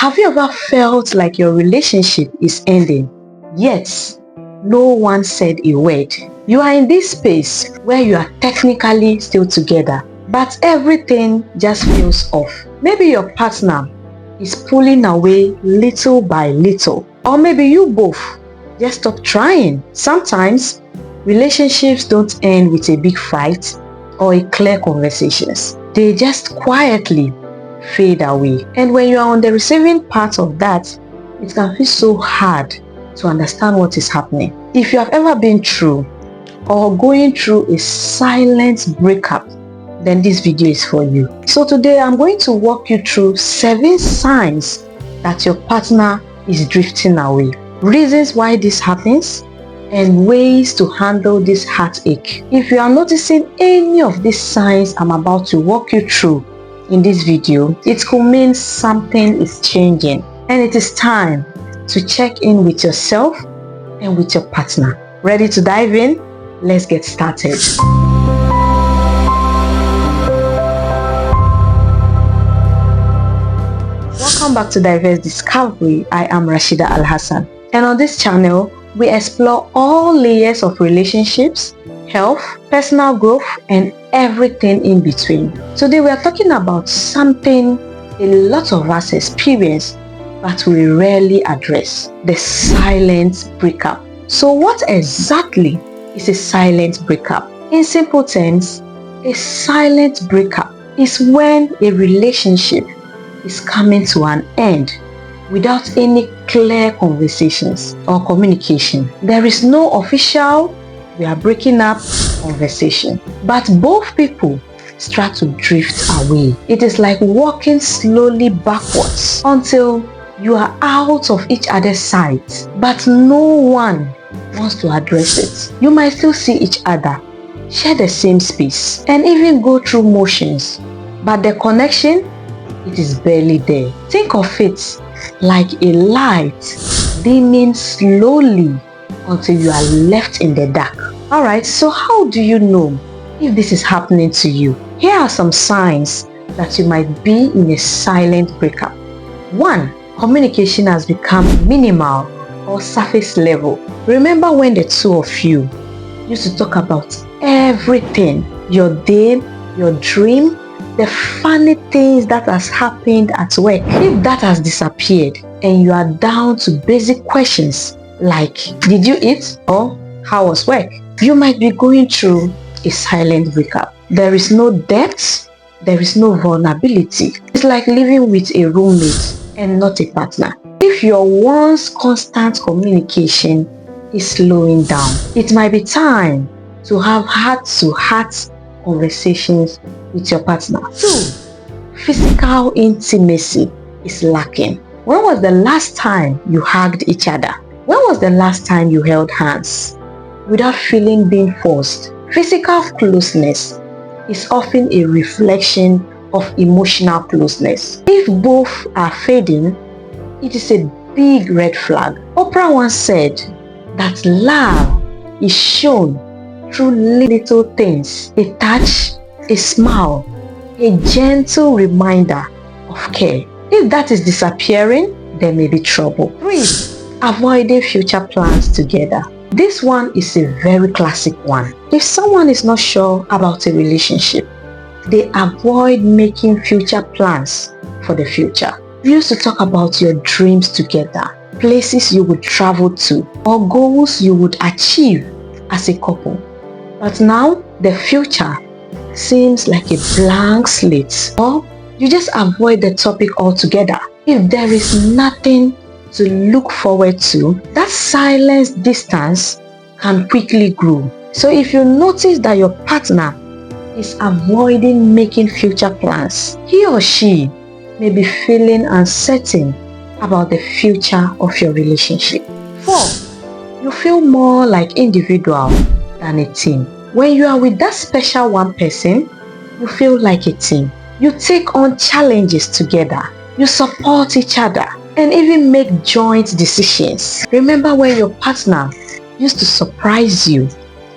Have you ever felt like your relationship is ending, yet no one said a word? You are in this space where you are technically still together, but everything just feels off. Maybe your partner is pulling away little by little, or maybe you both just stop trying. Sometimes relationships don't end with a big fight or a clear conversations. They just quietly fade away. And when you are on the receiving part of that, it can feel so hard to understand what is happening. If you have ever been through or going through a silent breakup, then this video is for you. So today I'm going to walk you through 7 signs that your partner is drifting away, reasons why this happens, and ways to handle this heartache. If you are noticing any of these signs I'm about to walk you through in this video, it could mean something is changing, and it is time to check in with yourself and with your partner. Ready to dive in? Let's get started. Welcome back to Diverse Discovery. I am Rashida Al-Hassan, and on this channel we explore all layers of relationships, health, personal growth, and everything in between. Today we are talking about something a lot of us experience but we rarely address: the silent breakup. So what exactly is a silent breakup? In simple terms, a silent breakup is when a relationship is coming to an end without any clear conversations or communication. There is no official "we are breaking up" conversation, but both people start to drift away. It is like walking slowly backwards until you are out of each other's sight, but no one wants to address it. You might still see each other, share the same space, and even go through motions, but the connection, it is barely there. Think of it like a light dimming slowly until you are left in the dark. Alright, so how do you know if this is happening to you? Here are some signs that you might be in a silent breakup. 1. Communication has become minimal or surface level. Remember when the two of you used to talk about everything, your day, your dream, the funny things that has happened at work? If that has disappeared and you are down to basic questions like "did you eat?" or "how was work?", you might be going through a silent breakup. There is no depth, there is no vulnerability. It's like living with a roommate and not a partner. If your once constant communication is slowing down, it might be time to have heart-to-heart conversations with your partner. 2. Physical intimacy is lacking. When was the last time you hugged each other? When was the last time you held hands without feeling being forced? Physical closeness is often a reflection of emotional closeness. If both are fading, it is a big red flag. Oprah once said that love is shown through little things: a touch, a smile, a gentle reminder of care. If that is disappearing, there may be trouble. 3. Avoiding future plans together. This one is a very classic one. If someone is not sure about a relationship, they avoid making future plans for the future. You used to talk about your dreams together, places you would travel to, or goals you would achieve as a couple. But now the future seems like a blank slate, or you just avoid the topic altogether. If there is nothing to look forward to, that silent distance can quickly grow. So if you notice that your partner is avoiding making future plans, he or she may be feeling uncertain about the future of your relationship. 4. You feel more like individual than a team. When you are with that special one person, you feel like a team. You take on challenges together, you support each other, and even make joint decisions. Remember when your partner used to surprise you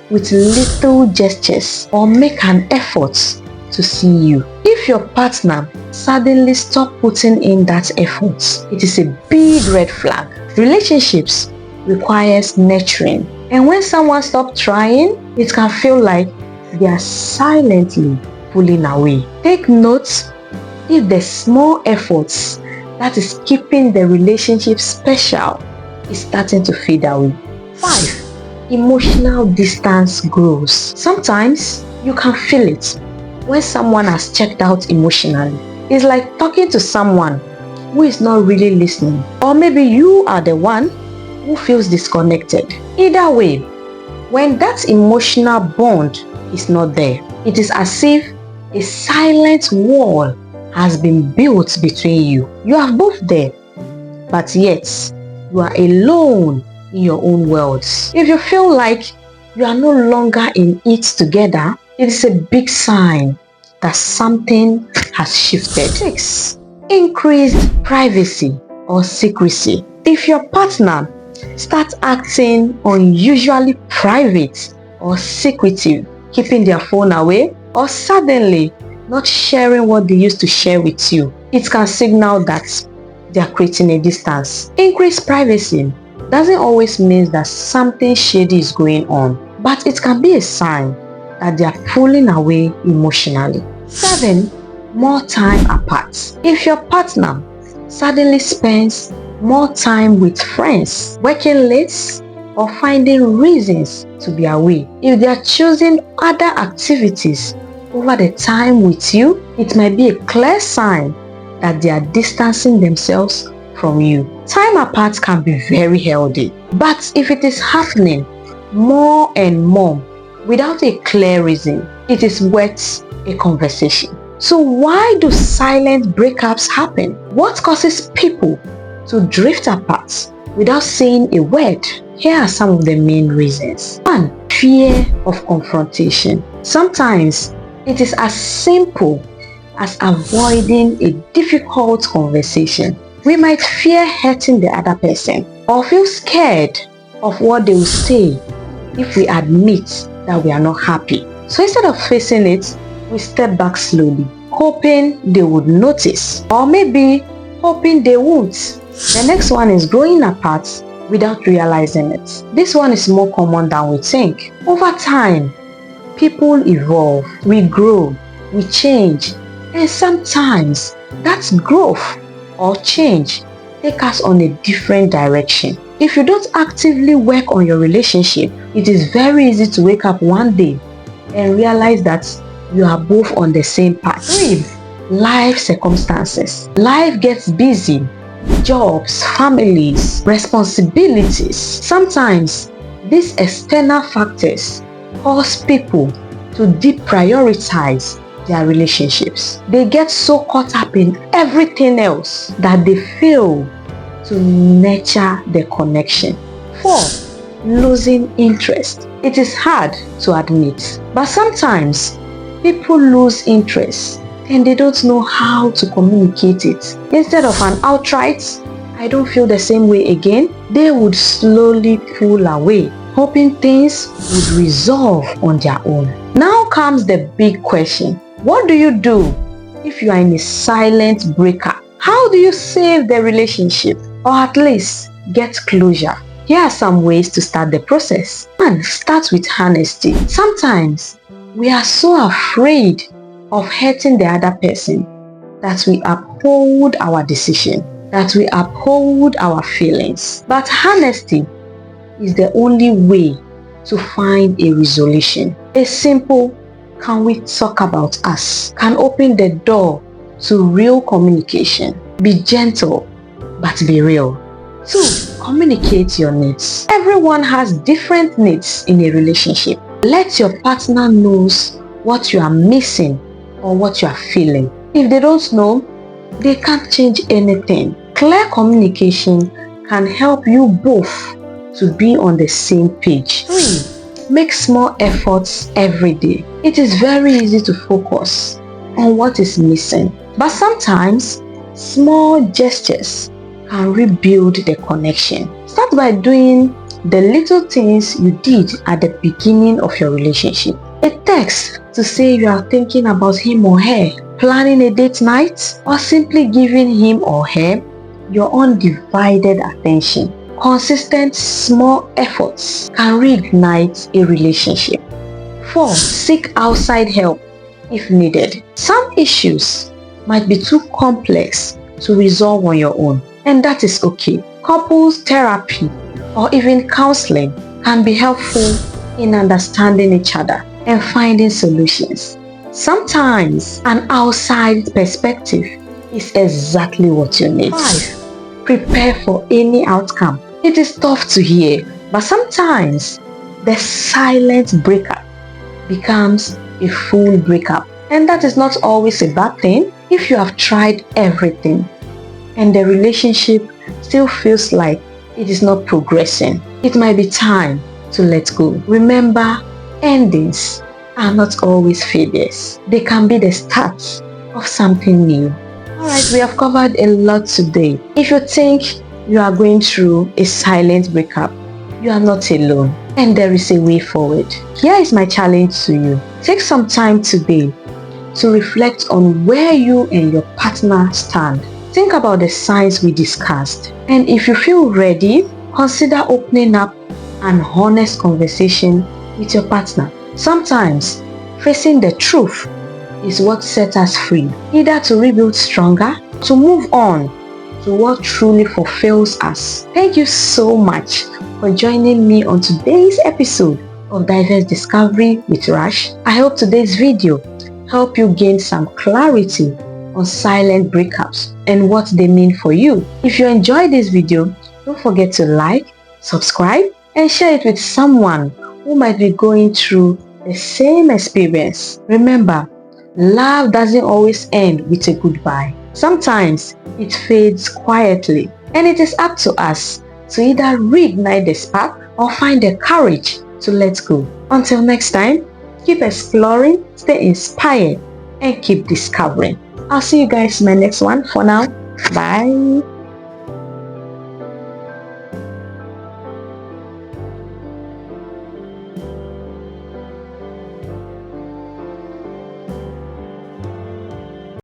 with little gestures or make an effort to see you. If your partner suddenly stop putting in that effort, it is a big red flag. Relationships requires nurturing, and when someone stops trying, it can feel like they are silently pulling away. Take note if the small efforts that is keeping the relationship special is starting to fade away. 5. Emotional distance grows. Sometimes you can feel it when someone has checked out emotionally. It's like talking to someone who is not really listening, or maybe you are the one who feels disconnected. Either way, when that emotional bond is not there, it is as if a silent wall has been built between you. You are both there, but yet you are alone in your own worlds. If you feel like you are no longer in it together, it is a big sign that something has shifted. 6. Increased privacy or secrecy. If your partner starts acting unusually private or secretive, keeping their phone away, or suddenly not sharing what they used to share with you, it can signal that they are creating a distance. Increased privacy doesn't always mean that something shady is going on, but it can be a sign that they are pulling away emotionally. 7. More time apart. If your partner suddenly spends more time with friends, working late, or finding reasons to be away, if they are choosing other activities over the time with you, it might be a clear sign that they are distancing themselves from you. Time apart can be very healthy, but if it is happening more and more without a clear reason, it is worth a conversation. So why do silent breakups happen? What causes people to drift apart without saying a word? Here are some of the main reasons. 1. Fear of confrontation. Sometimes it is as simple as avoiding a difficult conversation. We might fear hurting the other person or feel scared of what they will say if we admit that we are not happy. So instead of facing it, we step back slowly, hoping they would notice, or maybe hoping they won't. The next one is growing apart without realizing it. This one is more common than we think. Over time, people evolve, we grow, we change, and sometimes that growth or change takes us on a different direction. If you don't actively work on your relationship, it is very easy to wake up one day and realize that you are both on the same path. 3. Life circumstances. Life gets busy. Jobs, families, responsibilities. Sometimes these external factors cause people to deprioritize their relationships. They get so caught up in everything else that they fail to nurture the connection. 4. Losing interest. It is hard to admit, but sometimes people lose interest and they don't know how to communicate it. Instead of an outright, I don't feel the same way again, they would slowly pull away, hoping things would resolve on their own. Now comes the big question. What do you do if you are in a silent breakup? How do you save the relationship or at least get closure? Here are some ways to start the process. 1. Start with honesty. Sometimes we are so afraid of hurting the other person that we uphold our decision, that we uphold our feelings. But honesty is the only way to find a resolution. A simple "can we talk about us" can open the door to real communication. Be gentle, but be real. 2. Communicate your needs. Everyone has different needs in a relationship. Let your partner know what you are missing or what you are feeling. If they don't know, they can't change anything. Clear communication can help you both to be on the same page. 3. Make small efforts every day. It is very easy to focus on what is missing, but sometimes small gestures can rebuild the connection. Start by doing the little things you did at the beginning of your relationship. A text to say you are thinking about him or her, planning a date night, or simply giving him or her your undivided attention. Consistent small efforts can reignite a relationship. 4. Seek outside help if needed. Some issues might be too complex to resolve on your own, and that is okay. Couples therapy or even counseling can be helpful in understanding each other and finding solutions. Sometimes an outside perspective is exactly what you need. 5. Prepare for any outcome. It is tough to hear, but sometimes the silent breakup becomes a full breakup. And that is not always a bad thing. If you have tried everything and the relationship still feels like it is not progressing, it might be time to let go. Remember, endings are not always failures. They can be the start of something new. Alright, we have covered a lot today. If you think you are going through a silent breakup, you are not alone and there is a way forward. Here is my challenge to you. Take some time today to reflect on where you and your partner stand. Think about the signs we discussed, and if you feel ready, consider opening up an honest conversation with your partner. Sometimes facing the truth is what sets us free, either to rebuild stronger, to move on to what truly fulfills us. Thank you so much for joining me on today's episode of Diverse Discovery with Rash. I hope today's video helped you gain some clarity on silent breakups and what they mean for you. If you enjoyed this video, don't forget to like, subscribe, and share it with someone who might be going through the same experience. Remember, love doesn't always end with a goodbye. Sometimes it fades quietly, and it is up to us to either reignite the spark or find the courage to let go. Until next time, keep exploring, stay inspired, and keep discovering. I'll see you guys in my next one. For now, bye.